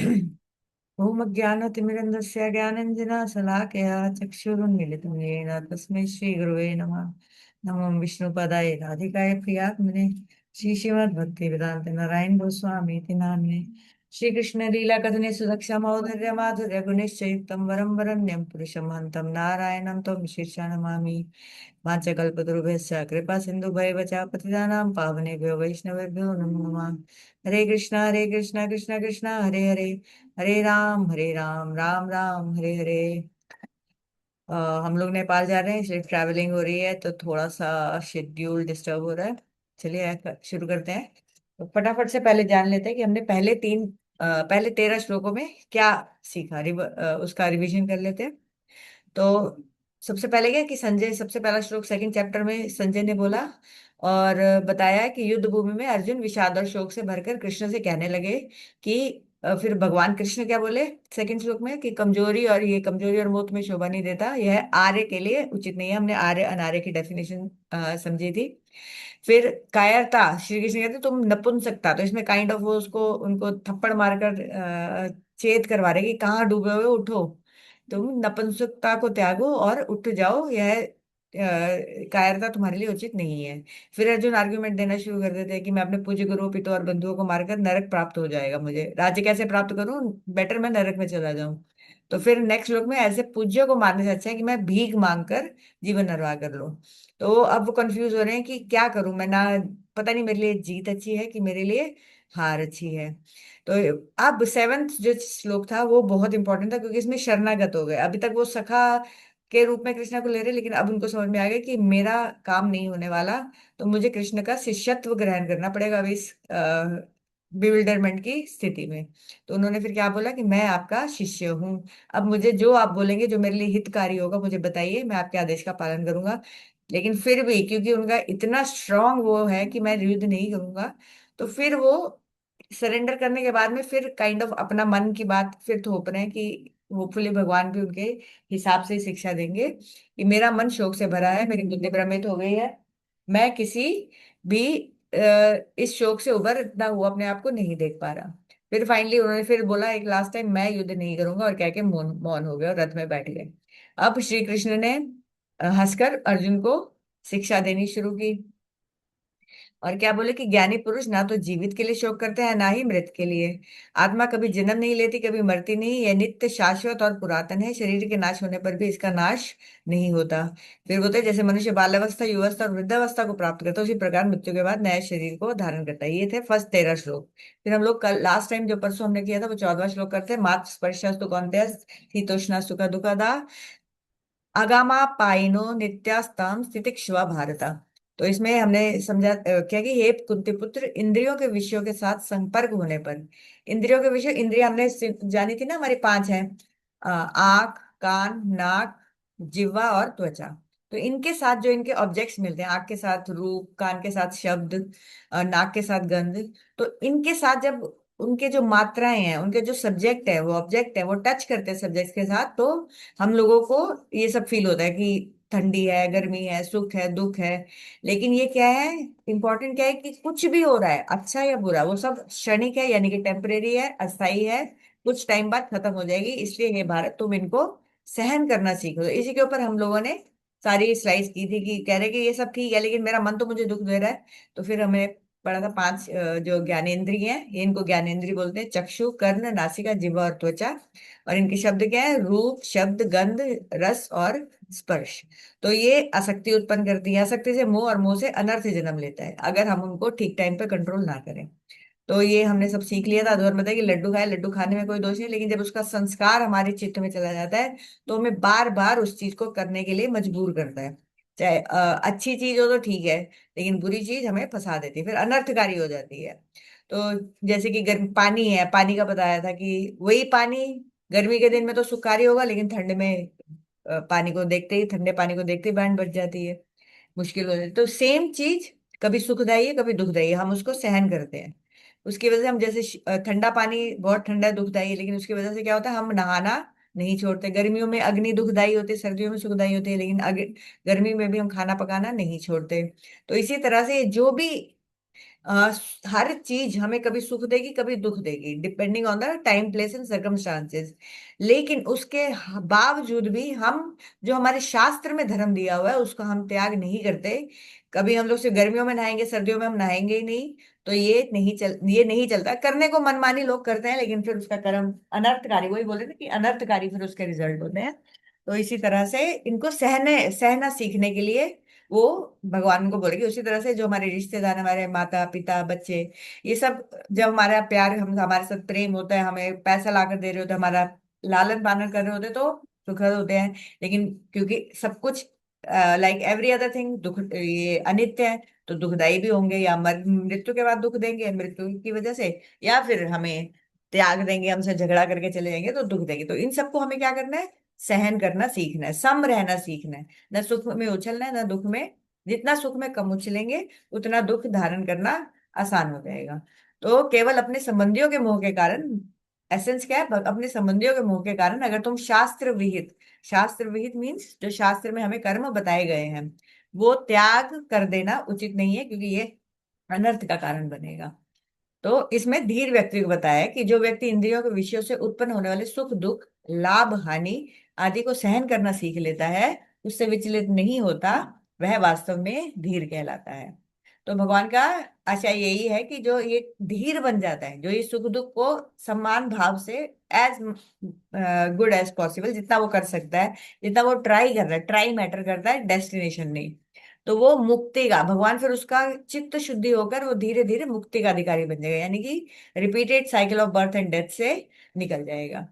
ओम अज्ञानतिमिरन्धस्य ज्ञानञ्जना शलाकया चक्षुरुन्मीलितं येन तस्मै श्रीगुरवे नमः। नमो विष्णुपदाय राधिकाय प्रियात्मने श्रीश्रीमद्भक्तिवेदान्त नारायण गोस्वामी इति नाम्ने। श्री कृष्ण लीला कथने सुदक्षा मौदर्य माधुर्य गुणेश्चयुक्तं वरं वरण्यं पुरुषं हन्तं नारायणं त्वं शीर्षा नमामि। वाञ्छकल्पतरुभ्यश्च कृपा सिन्धुभैव च पतितानां पावनेभ्यो वैष्णवेभ्यो नमो नमः। हरे कृष्णा कृष्णा कृष्णा हरे हरे, हरे राम राम राम हरे हरे। अ, हम लोग नेपाल जा रहे हैं इसलिए ट्रैवलिंग हो रही है तो थोड़ा सा शेड्यूल डिस्टर्ब हो रहा है। चलिए शुरू करते हैं। तो फटाफट से पहले जान लेते हैं कि हमने पहले 13 श्लोकों में क्या सीखा। उसका रिवीजन कर लेते हैं। तो सबसे पहले क्या कि संजय, सबसे पहला श्लोक सेकंड चैप्टर में संजय ने बोला और बताया कि युद्ध भूमि में अर्जुन विषाद और शोक से भरकर कृष्ण से कहने लगे कि फिर भगवान कृष्ण क्या बोले सेकंड श्लोक में कि कमजोरी और मौत में शोभा नहीं देता, यह आर्य के लिए उचित नहीं है। हमने आर्य अनार्य की डेफिनेशन समझी थी। फिर कायरता, श्री कृष्ण कहते तुम नपुंसकता, तो इसमें काइंड ऑफ वो उसको उनको थप्पड़ मारकर चेत करवा रहे कि कहाँ डूबे हुए हो, उठो, तुम नपुंसकता को त्यागो और उठ जाओ, यह कायरता तुम्हारे लिए उचित नहीं है। फिर अर्जुन आर्ग्यूमेंट देना शुरू कर देते हैं कि मैं अपने पूज्य गुरुओं पिता और बंधुओं को मारकर नरक प्राप्त हो जाएगा, मुझे राज्य कैसे प्राप्त करूं, बेटर मैं नरक में चला जाऊं। तो फिर नेक्स्ट श्लोक में ऐसे पूज्य को मारने से अच्छा है कि मैं भीख मांग कर जीवन निर्वाह कर लूं। तो अब वो कंफ्यूज हो रहे हैं कि क्या करूं मैं, ना पता नहीं मेरे लिए जीत अच्छी है कि मेरे लिए हार अच्छी है। तो अब सेवेंथ जो श्लोक था वो बहुत इंपॉर्टेंट था क्योंकि इसमें शरणागत हो गए। अभी तक वो सखा के रूप में कृष्णा को ले रहे, लेकिन अब उनको समझ में आ गया कि मेरा काम नहीं होने वाला, तो मुझे कृष्ण का शिष्यत्व ग्रहण करना पड़ेगा अभी इस बिविल्डरमेंट की स्थिति में। तो उन्होंने फिर क्या बोला कि मैं आपका शिष्य हूँ, अब मुझे जो आप बोलेंगे, जो मेरे लिए हितकारी होगा, मुझे बताइए, मैं आपके आदेश का पालन करूंगा। लेकिन फिर भी क्योंकि उनका इतना स्ट्रांग वो है कि मैं युद्ध नहीं करूंगा, तो फिर वो सरेंडर करने के बाद में फिर काइंड ऑफ अपना मन की बात फिर थोप रहे हैं कि होपफुली भगवान भी उनके हिसाब से शिक्षा देंगे कि मेरा मन शोक से भरा है, मेरी बुद्धि भ्रमित हो गई है, मैं किसी भी इस शोक से उभरता हुआ अपने आप को नहीं देख पा रहा। फिर फाइनली उन्होंने फिर बोला एक लास्ट टाइम, मैं युद्ध नहीं करूंगा, और कह के मौन मौन हो गए और रथ में बैठ गए। अब श्री कृष्ण ने हंसकर अर्जुन को शिक्षा देनी शुरू की और क्या बोले कि ज्ञानी पुरुष ना तो जीवित के लिए शोक करते हैं ना ही मृत के लिए। आत्मा कभी जन्म नहीं लेती, कभी मरती नहीं, यह नित्य शाश्वत और पुरातन है, शरीर के नाश होने पर भी इसका नाश नहीं होता। फिर बोलते हैं, जैसे मनुष्य बाल्यावस्था युवावस्था और वृद्धावस्था को प्राप्त करता है, उसी प्रकार मृत्यु के बाद नए शरीर को धारण करता है। ये थे फर्स्ट 13 श्लोक। फिर हम लोग कल लास्ट टाइम जो परसों हमने किया था वो 14वां श्लोक करते हैं। मात स्पर्शस्तु कौन्तेय शीतोष्ण सुख दुखदा अगामा पाइनो नित्यास्ताम स्थितिक्षवा भारता। तो इसमें हमने समझा क्या कि हे कुंती पुत्र, इंद्रियों के विषयों के साथ संपर्क होने पर, इंद्रियों के विषय, इंद्रिय हमने जानी थी ना, हमारी 5 हैं, आंख, कान, नाक, जिह्वा और त्वचा। तो इनके साथ जो इनके ऑब्जेक्ट्स मिलते हैं, आंख के साथ रूप, कान के साथ शब्द, नाक के साथ गंध, तो इनके साथ जब उनके जो मात्राएं हैं, उनके जो सब्जेक्ट है, वो ऑब्जेक्ट है, वो टच करते हैं सब्जेक्ट के साथ, तो हम लोगों को ये सब फील होता है कि ठंडी है, गर्मी है, सुख है, दुख है। लेकिन ये क्या है, इंपॉर्टेंट क्या है कि कुछ भी हो रहा है अच्छा या बुरा, वो सब क्षणिक है, यानी कि टेम्परेरी है, अस्थाई है, कुछ टाइम बाद खत्म हो जाएगी। इसलिए हे भारत, तुम इनको सहन करना सीखो। तो इसी के ऊपर हम लोगों ने सारी स्लाइड्स की थी कि कह रहे कि ये सब ठीक है लेकिन मेरा मन तो मुझे दुख दे रहा है। तो फिर हमें पढ़ा था 5 जो ज्ञानेंद्रिय हैं, ये इनको ज्ञानेंद्रिय बोलते हैं, चक्षु, कर्ण, नासिका, जिह्वा और त्वचा। और इनके शब्द क्या है, रूप, शब्द, गंध, रस और स्पर्श। तो ये आसक्ति उत्पन्न करती है, आसक्ति से मोह और मोह से अनर्थ जन्म लेता है अगर हम उनको ठीक टाइम पे कंट्रोल ना करें। तो ये हमने सब सीख लिया था। और बताया कि लड्डू खाए, लड्डू खाने में कोई दोष नहीं, लेकिन जब उसका संस्कार हमारे चित्त में चला जाता है तो हमें बार बार उस चीज को करने के लिए मजबूर करता है। चाहे अच्छी चीज हो तो ठीक है, लेकिन बुरी चीज हमें फंसा देती है, फिर अनर्थकारी हो जाती है। तो जैसे कि गर्म पानी है, पानी का बताया था कि वही पानी गर्मी के दिन में तो सुखारी होगा, लेकिन ठंड में पानी को देखते ही, ठंडे पानी को देखते ही बैंड बच जाती है, मुश्किल हो जाती है। तो सेम चीज कभी सुखदाई है कभी दुखदाई है, हम उसको सहन करते हैं। उसकी वजह से हम जैसे ठंडा पानी बहुत ठंडा है, दुखदाई है, लेकिन उसकी वजह से क्या होता है, हम नहाना नहीं छोड़ते। गर्मियों में अग्नि दुखदाई होती है, सर्दियों में सुखदाई होती है, लेकिन गर्मी में भी हम खाना पकाना नहीं छोड़ते। तो इसी तरह से जो भी आ, हर चीज हमें कभी सुख देगी कभी दुख देगी, depending on the time place and circumstances. लेकिन उसके बावजूद भी हम, जो हमारे शास्त्र में धर्म दिया हुआ है उसका हम त्याग नहीं करते। कभी हम लोग सिर्फ गर्मियों में नहाएंगे, सर्दियों में हम नहाएंगे ही नहीं, तो ये नहीं चलता। करने को मनमानी लोग करते हैं, लेकिन फिर उसका कर्म अनर्थकारी, वही बोले ना कि अनर्थकारी फिर उसके रिजल्ट होते हैं। तो इसी तरह से इनको सहने सहना सीखने के लिए वो भगवान को बोलेगी। उसी तरह से जो हमारे रिश्तेदार, हमारे माता पिता बच्चे, ये सब जब हमारा प्यार, हम हमारे साथ प्रेम होता है, हमें पैसा ला कर दे रहे होते हैं, हमारा लालन पालन कर रहे होते हैं, तो सुखद होते हैं। लेकिन क्योंकि सब कुछ लाइक एवरी अदर थिंग दुख, ये अनित्य है, तो दुखदाई भी होंगे। या मृत्यु के बाद दुख देंगे मृत्यु की वजह से, या फिर हमें त्याग देंगे, हमसे झगड़ा करके चले जाएंगे तो दुख देंगे। तो इन सबको हमें क्या करना है, सहन करना सीखना है, सम रहना सीखना है। न सुख में उछलना है न दुख में। जितना सुख में कम उछलेंगे उतना दुख धारण करना आसान हो जाएगा। तो केवल अपने संबंधियों के मोह के कारण, एसेंस क्या है, अपने संबंधियों के मोह के कारण अगर तुम शास्त्र विहित, शास्त्र विहित मीन्स जो शास्त्र में हमें कर्म बताए गए हैं वो त्याग कर देना उचित नहीं है, क्योंकि ये अनर्थ का कारण बनेगा। तो इसमें धीर व्यक्ति को बताया है कि जो व्यक्ति इंद्रियों के विषयों से उत्पन्न होने वाले सुख दुख, लाभ हानि आदि को सहन करना सीख लेता है, उससे विचलित नहीं होता, वह वास्तव में धीर कहलाता है। तो भगवान का आशय यही है कि जो ये धीर बन जाता है, जो ये सुख दुख को सम्मान भाव से एज गुड एज पॉसिबल, जितना वो कर सकता है, जितना वो ट्राई कर रहा है, ट्राई मैटर करता है, डेस्टिनेशन नहीं, तो वो मुक्ति का, भगवान फिर उसका चित्त शुद्धि होकर वो धीरे धीरे मुक्ति का अधिकारी बन जाएगा, यानी कि repeated cycle of birth and death से निकल जाएगा।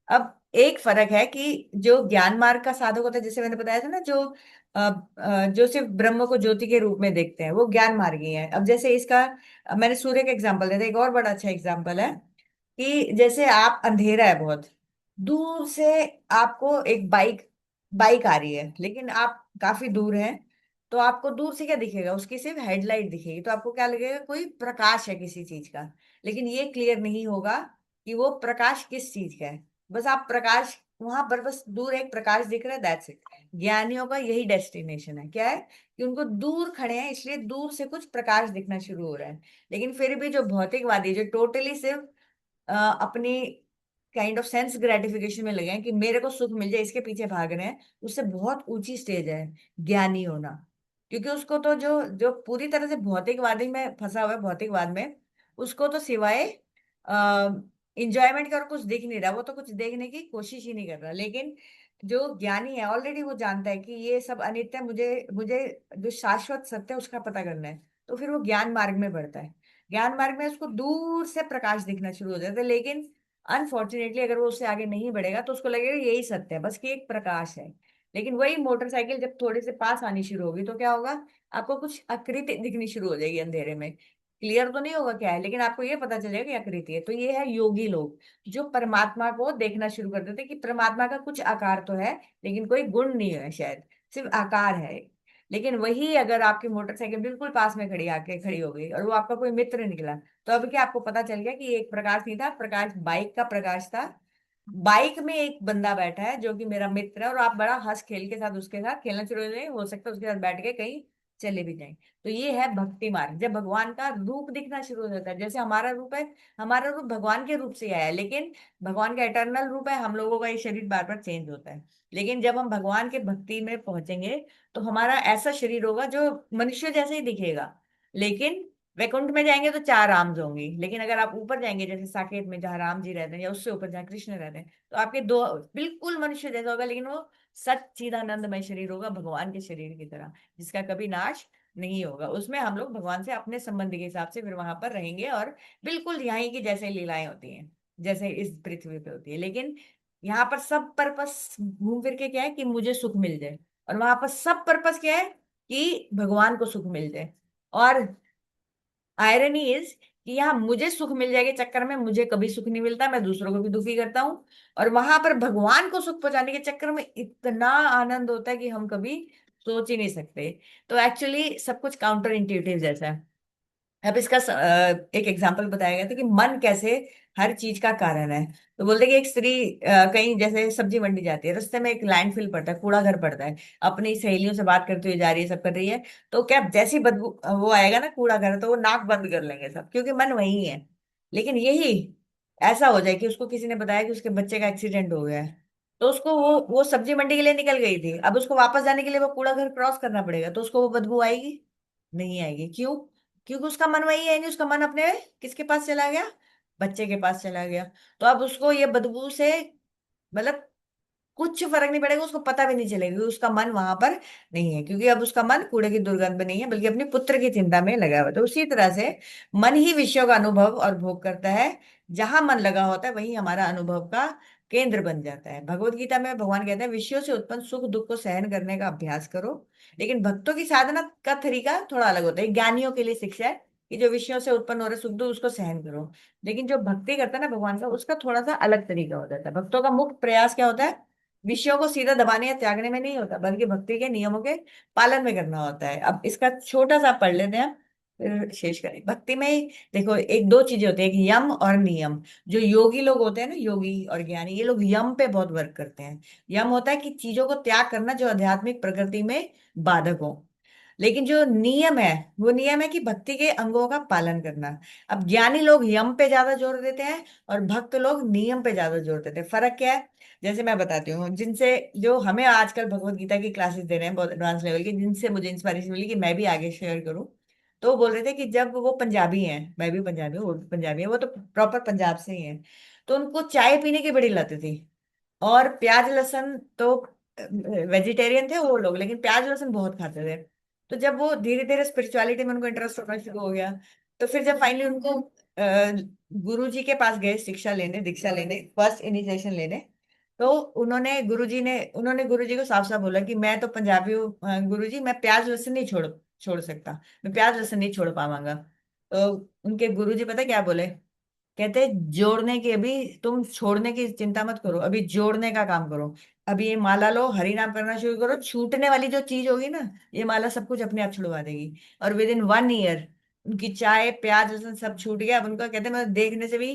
अब एक फर्क है कि जो ज्ञान मार्ग का साधक होता है, जैसे मैंने बताया था ना, जो सिर्फ ब्रह्म को ज्योति के रूप में देखते हैं, वो ज्ञान मार्गी है। अब जैसे इसका मैंने सूर्य का एग्जांपल दिया था, एक और बड़ा अच्छा एग्जांपल है कि जैसे आप, अंधेरा है बहुत दूर से, आपको एक बाइक बाइक आ रही है, लेकिन आप काफी दूर हैं, तो आपको दूर से क्या दिखेगा, उसकी सिर्फ हेडलाइट दिखेगी, तो आपको क्या लगेगा, कोई प्रकाश है किसी चीज का। लेकिन ये क्लियर नहीं होगा कि वो प्रकाश किस चीज का है। बस आप प्रकाश, वहां पर बस दूर एक प्रकाश दिख रहा है, दैट्स इट। ज्ञानियों का यही डेस्टिनेशन है, क्या है कि उनको दूर खड़े हैं इसलिए दूर से कुछ प्रकाश दिखना शुरू हो रहा है। लेकिन फिर भी जो भौतिकवादी, जो टोटली सिर्फ अपनी काइंड ऑफ सेंस ग्रेटिफिकेशन में लगे हैं कि मेरे को सुख मिल जाए, इसके पीछे भाग रहे हैं, उससे बहुत ऊंची स्टेज है ज्ञानी होना। क्योंकि उसको तो जो जो पूरी तरह से भौतिकवादी में फंसा हुआ है, भौतिकवाद में, उसको तो सिवाय इंजॉयमेंट का और कुछ दिख नहीं रहा, वो तो कुछ देखने की कोशिश ही नहीं कर रहा। लेकिन जो ज्ञानी है ऑलरेडी वो जानता है कि ये सब अनित्य है, मुझे मुझे जो शाश्वत सत्य है उसका पता करना है, तो फिर वो ज्ञान मार्ग में बढ़ता है। ज्ञान मार्ग में उसको दूर से प्रकाश दिखना शुरू हो जाता है, लेकिन अनफॉर्चुनेटली अगर वो उससे आगे नहीं बढ़ेगा तो उसको लगेगा यही सत्य है, बस कि एक प्रकाश है। लेकिन वही मोटरसाइकिल जब थोड़े से पास आनी शुरू होगी तो क्या होगा, आपको कुछ आकृति दिखनी शुरू हो जाएगी अंधेरे में। क्लियर तो नहीं होगा क्या है, लेकिन आपको ये पता चलेगा कि आकृति है। तो ये है योगी लोग, जो परमात्मा को देखना शुरू कर देते हैं कि परमात्मा का कुछ आकार तो है, लेकिन कोई गुण नहीं है शायद, सिर्फ आकार है। लेकिन वही अगर आपकी मोटरसाइकिल बिल्कुल पास में खड़ी आके खड़ी हो गई और वो आपका कोई मित्र निकला, तो अब क्या आपको पता चल गया कि ये एक प्रकाश नहीं था, प्रकाश बाइक का प्रकाश था। बाइक में एक बंदा बैठा है जो कि मेरा मित्र है, और आप बड़ा हंस खेल के साथ उसके साथ खेलना शुरू हो जाए, हो सकता है उसके साथ बैठ के कहीं चले भी जाएं। तो ये है भक्ति मार्ग, जब भगवान का रूप दिखना शुरू हो जाता है। जैसे हमारा रूप है, हमारा रूप भगवान के रूप से आया है, लेकिन भगवान का एटर्नल रूप है, हम लोगों का ये शरीर बार बार चेंज होता है। लेकिन जब हम भगवान के भक्ति में पहुंचेंगे तो हमारा ऐसा शरीर होगा जो मनुष्य जैसे ही दिखेगा। लेकिन वैकुंठ में जाएंगे तो चार राम्स होंगी, लेकिन अगर आप ऊपर जाएंगे जैसे साकेत में जहाँ राम जी रहते हैं, या उससे ऊपर जहाँ कृष्ण रहते हैं, तो आपके दो बिल्कुल मनुष्य जैसा होगा, लेकिन वो सच्चिदानंदमय शरीर होगा, भगवान के शरीर की तरह, जिसका कभी नाश नहीं होगा। उसमें हम लोग भगवान से अपने संबंध के हिसाब से फिर वहां पर रहेंगे, और बिल्कुल यहाँ की जैसे लीलाएं होती हैं जैसे इस पृथ्वी पे होती है। लेकिन यहाँ पर सब पर्पस घूम फिर के क्या है कि मुझे सुख मिल जाए, और वहां पर सब पर्पस क्या है कि भगवान को सुख मिल जाए। और आयरनी इज कि यहाँ मुझे सुख मिल जाएगा चक्कर में मुझे कभी सुख नहीं मिलता, मैं दूसरों को भी दुखी करता हूँ। और वहां पर भगवान को सुख पहुंचाने के चक्कर में इतना आनंद होता है कि हम कभी सोच ही नहीं सकते। तो एक्चुअली सब कुछ काउंटर इंट्यूटिव जैसा है। अब इसका एक एग्जांपल बताया गया था कि मन कैसे हर चीज का कारण है। तो बोलते कि एक स्त्री कहीं जैसे सब्जी मंडी जाती है, रास्ते में एक लैंडफिल पड़ता है, कूड़ा घर पड़ता है, अपनी सहेलियों से बात करते हुए जा रही है, सब कर रही है। तो क्या जैसी बदबू वो आएगा ना कूड़ा घर, तो वो नाक बंद कर लेंगे सब, क्योंकि मन वही है। लेकिन यही ऐसा हो जाए कि उसको किसी ने बताया कि उसके बच्चे का एक्सीडेंट हो गया है, तो उसको वो सब्जी मंडी के लिए निकल गई थी, अब उसको वापस जाने के लिए वो कूड़ा घर क्रॉस करना पड़ेगा, तो उसको वो बदबू आएगी? नहीं आएगी। क्यों? क्योंकि उसका मन वही है नहीं, उसका मन अपने किसके पास चला गया? बच्चे के पास चला गया। तो अब उसको ये बदबू से मतलब कुछ फर्क नहीं पड़ेगा, उसको पता भी नहीं चलेगा कि उसका मन वहां पर नहीं है, क्योंकि अब उसका मन कूड़े की दुर्गंध में नहीं है, बल्कि अपने पुत्र की चिंता में लगा हुआ है। तो उसी तरह से मन ही विषयों का अनुभव और भोग करता है। जहां मन लगा होता है वही हमारा अनुभव का केंद्र बन जाता है। भगवत गीता में भगवान कहते हैं विषयों से उत्पन्न सुख दुख को सहन करने का अभ्यास करो। लेकिन भक्तों की साधना का तरीका थोड़ा अलग होता है। ज्ञानियों के लिए शिक्षा है कि जो विषयों से उत्पन्न हो रहे सुख दुख उसको सहन करो। लेकिन जो भक्ति करता है ना भगवान का, उसका थोड़ा सा अलग तरीका हो जाता है। भक्तों का मुख्य प्रयास क्या होता है? विषयों को सीधा दबाने या त्यागने में नहीं होता, बल्कि भक्ति के नियमों के पालन में करना होता है। अब इसका छोटा सा पढ़ लेते हैं, फिर शेष करें। भक्ति में ही देखो एक दो चीजें होती है, एक यम और नियम। जो योगी लोग होते हैं ना, योगी और ज्ञानी, ये लोग यम पे बहुत वर्क करते हैं। यम होता है कि चीजों को त्याग करना जो आध्यात्मिक प्रकृति में बाधक हो। लेकिन जो नियम है, वो नियम है कि भक्ति के अंगों का पालन करना। अब ज्ञानी लोग यम पे ज्यादा जोर देते हैं और भक्त लोग नियम पे ज्यादा जोर देते हैं। फर्क क्या है? जैसे मैं बताती हूँ, जिनसे जो हमें आजकल भगवत गीता की क्लासेस दे रहे हैं बहुत एडवांस लेवल की, जिनसे मुझे इंस्पायरेशन मिली कि मैं भी आगे शेयर करूँ, तो वो बोल रहे थे कि जब वो पंजाबी हैं, मैं भी पंजाबी हूँ, वो भी पंजाबी है, वो तो प्रॉपर पंजाब से ही है, तो उनको चाय पीने की बड़ी लत थी। और प्याज लहसुन तो वेजिटेरियन थे वो लोग, लेकिन प्याज लहसुन बहुत खाते थे। तो जब वो धीरे धीरे स्पिरिचुअलिटी में उनको इंटरेस्ट होना शुरू हो गया, तो फिर जब फाइनली उनको गुरु जी के पास गए शिक्षा लेने, दीक्षा लेने, फर्स्ट इनिशिएशन लेने, तो उन्होंने गुरु जी को साफ साफ बोला कि मैं तो पंजाबी हूँ गुरु जी, मैं प्याज लहसुन नहीं छोड़ छोड़ सकता, मैं प्याज लहसुन नहीं छोड़ पावांगा। तो उनके गुरु जी पता क्या बोले? कहते जोड़ने की, अभी तुम छोड़ने की चिंता मत करो, अभी जोड़ने का काम करो। अभी ये माला लो, हरि नाम करना शुरू करो, छूटने वाली जो चीज होगी ना, ये माला सब कुछ अपने आप छुड़वा देगी। और विद इन 1 ईयर उनकी चाय प्याज लहसुन सब छूट गया। अब उनका कहते हैं मतलब देखने से भी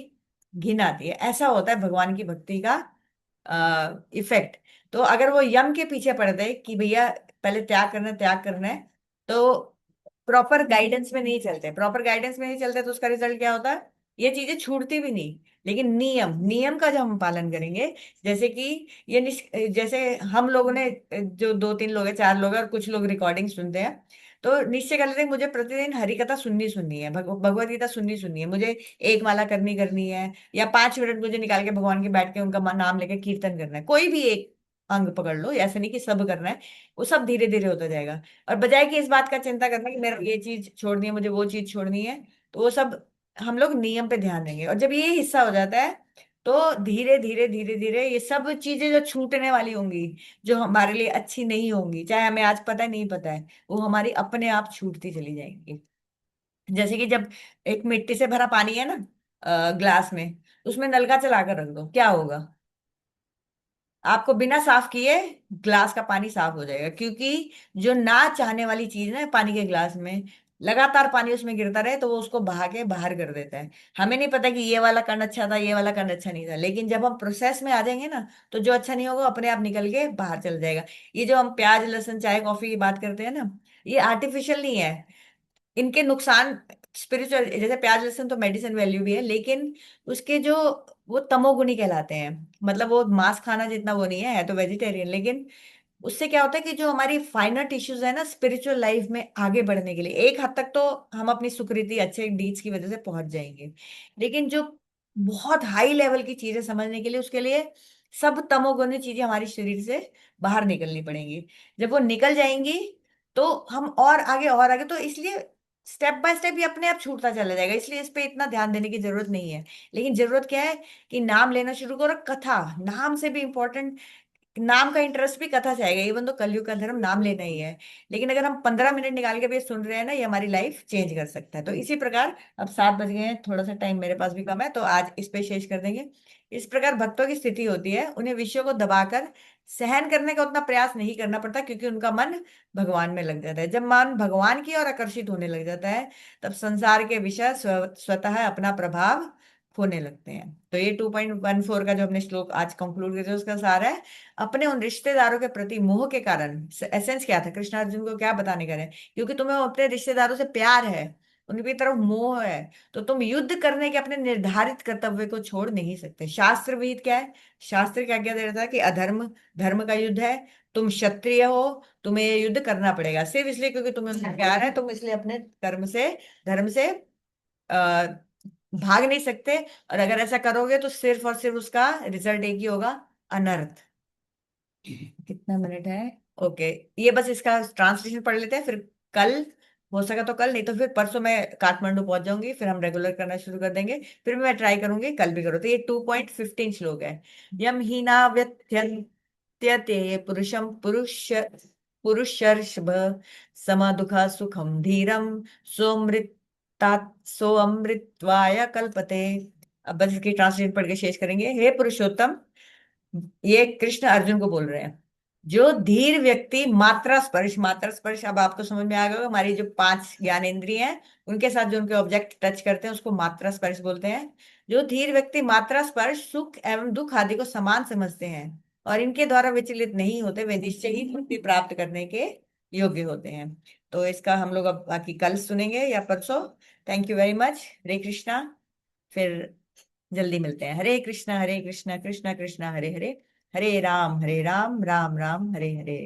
घिन आती है। ऐसा होता है भगवान की भक्ति का इफेक्ट। तो अगर वो यम के पीछे पड़ गए कि भैया पहले त्याग करना है, तो प्रॉपर गाइडेंस में नहीं चलते, प्रॉपर गाइडेंस में नहीं चलते, तो उसका रिजल्ट क्या होता है? ये चीजें छूटती भी नहीं। लेकिन नियम नियम का जब हम पालन करेंगे, जैसे कि जैसे हम लोगों ने जो 2-3 लोग हैं, 4 लोग हैं, और कुछ लोग रिकॉर्डिंग सुनते हैं, तो निश्चय कर लेते हैं मुझे प्रतिदिन हरि कथा सुननी सुननी है, भगवत गीता सुननी सुननी है, मुझे एक माला करनी करनी है, या 5 मिनट मुझे निकाल के भगवान के बैठ के उनका नाम लेके कीर्तन करना है। कोई भी एक अंग पकड़ लो, ऐसा नहीं कि सब करना है। वो सब धीरे धीरे होता जाएगा। और बजाय कि इस बात का चिंता करना कि मेरा ये चीज छोड़नी है, मुझे वो चीज छोड़नी है, तो वो सब हम लोग नियम पे ध्यान देंगे। और जब ये हिस्सा हो जाता है, तो धीरे धीरे ये सब चीजें जो छूटने वाली होंगी, जो हमारे लिए अच्छी नहीं होंगी, चाहे हमें आज पता है नहीं पता है, वो हमारी अपने आप छूटती चली जाएंगी। जैसे कि जब एक मिट्टी से भरा पानी है ना ग्लास में, उसमें नलका चला कर रख दो, क्या होगा? आपको बिना साफ किए ग्लास का पानी साफ हो जाएगा, क्योंकि जो ना चाहने वाली चीज ना पानी के ग्लास में, लगातार पानी उसमें गिरता रहे तो वो उसको बहा के बाहर कर देता है। हमें नहीं पता कि ये वाला कण अच्छा था, ये वाला कण अच्छा नहीं था, लेकिन जब हम प्रोसेस में आ जाएंगे ना, तो जो अच्छा नहीं होगा अपने आप निकल के बाहर चल जाएगा। ये जो हम प्याज लहसुन चाय कॉफी की बात करते हैं ना, ये आर्टिफिशियल नहीं है। इनके नुकसान स्पिरिचुअल, जैसे प्याज लहसुन तो मेडिसिन वैल्यू भी है, लेकिन उसके जो वो तमोगुणी कहलाते हैं, मतलब वो मांस खाना जितना वो नहीं है तो वेजिटेरियन, लेकिन उससे क्या होता है कि जो हमारी फाइनर टिश्यूज है ना स्पिरिचुअल लाइफ में आगे बढ़ने के लिए, एक हद तक तो हम अपनी सुकृति अच्छे डीड्स की वजह से पहुंच जाएंगे। लेकिन जो बहुत हाई लेवल की चीजें समझने के लिए, उसके लिए सब तमोगुणी चीजें हमारी शरीर से बाहर निकलनी पड़ेंगी। जब वो निकल जाएंगी, तो हम और आगे, तो इसलिए स्टेप बाय स्टेप ये अपने आप छूटता चला जाएगा, इसलिए इस पे इतना ध्यान देने की जरूरत नहीं है। लेकिन जरूरत क्या है? कि नाम लेना शुरू करो। कथा नाम से भी इंपॉर्टेंट नाम का इंटरेस्ट भी कथा से आएगा, इवन तो कलयुग का धर्म नाम लेना ही है। लेकिन अगर हम 15 मिनट निकाल के भी सुन रहे हैं ना, ये हमारी लाइफ चेंज कर सकता है। तो इसी प्रकार, अब 7 बज गए हैं, थोड़ा सा टाइम मेरे पास भी कम है, तो आज इस पे शेष कर देंगे। इस प्रकार भक्तों की स्थिति होती है, उन्हें विषयों को दबाकर सहन करने का उतना प्रयास नहीं करना पड़ता, क्योंकि उनका मन भगवान में लग जाता है। जब मन भगवान की ओर आकर्षित होने लग जाता है, तब संसार के विषय स्वतः अपना प्रभाव खोने लगते हैं। तो ये 2.14 का जो हमने श्लोक आज कंक्लूड किया, उसका सार है, अपने उन रिश्तेदारों के प्रति मोह के कारण, एसेंस क्या था, कृष्ण अर्जुन को क्या बताने का है, क्योंकि तुम्हें अपने रिश्तेदारों से प्यार है, उनकी तरफ मोह है, तो तुम युद्ध करने के अपने निर्धारित कर्तव्य को छोड़ नहीं सकते। शास्त्र विहित क्या है, शास्त्र क्या आज्ञा दे रहा था कि अधर्म धर्म का युद्ध है, तुम क्षत्रिय हो, तुम्हें ये युद्ध करना पड़ेगा, सिर्फ इसलिए क्योंकि तुम्हें उनसे प्यार है, तुम इसलिए अपने कर्म से, धर्म से आ, भाग नहीं सकते। और अगर ऐसा करोगे तो सिर्फ और सिर्फ उसका रिजल्ट एक ही होगा, अनर्थ। कितना मिनट है? ओके, ये बस इसका ट्रांसलेशन पढ़ लेते हैं, फिर कल, हो सका तो कल, नहीं तो फिर परसों मैं काठमांडू पहुंच जाऊंगी, फिर हम रेगुलर करना शुरू कर देंगे। फिर भी मैं ट्राई करूंगी कल भी करो। तो ये 2.15 श्लोक है। यम हीना व्यत्यते पुरुषम पुरुषर्षभ सम दुखा सुखम धीरम सोमृता सोअमृतवाय कल्पते। अब बस इसकी ट्रांसलेशन पढ़ के शेष करेंगे। हे पुरुषोत्तम, ये कृष्ण अर्जुन को बोल रहे हैं, जो धीर व्यक्ति मात्रा स्पर्श, मात्रा स्पर्श अब आपको समझ में आ गया होगा, हमारी जो 5 ज्ञानेंद्रिय हैं, उनके साथ जो उनके ऑब्जेक्ट टच करते हैं उसको मात्रा स्पर्श बोलते हैं। जो धीर व्यक्ति मात्रा स्पर्श, सुख एवं दुख आदि को समान समझते हैं और इनके द्वारा विचलित नहीं होते, वे निश्चय ही मुक्ति प्राप्त करने के योग्य होते हैं। तो इसका हम लोग अब बाकी कल सुनेंगे या परसों। Thank you very much. Hare Krishna. फिर जल्दी मिलते हैं। हरे कृष्णा कृष्णा कृष्णा हरे हरे, हरे राम राम राम हरे हरे।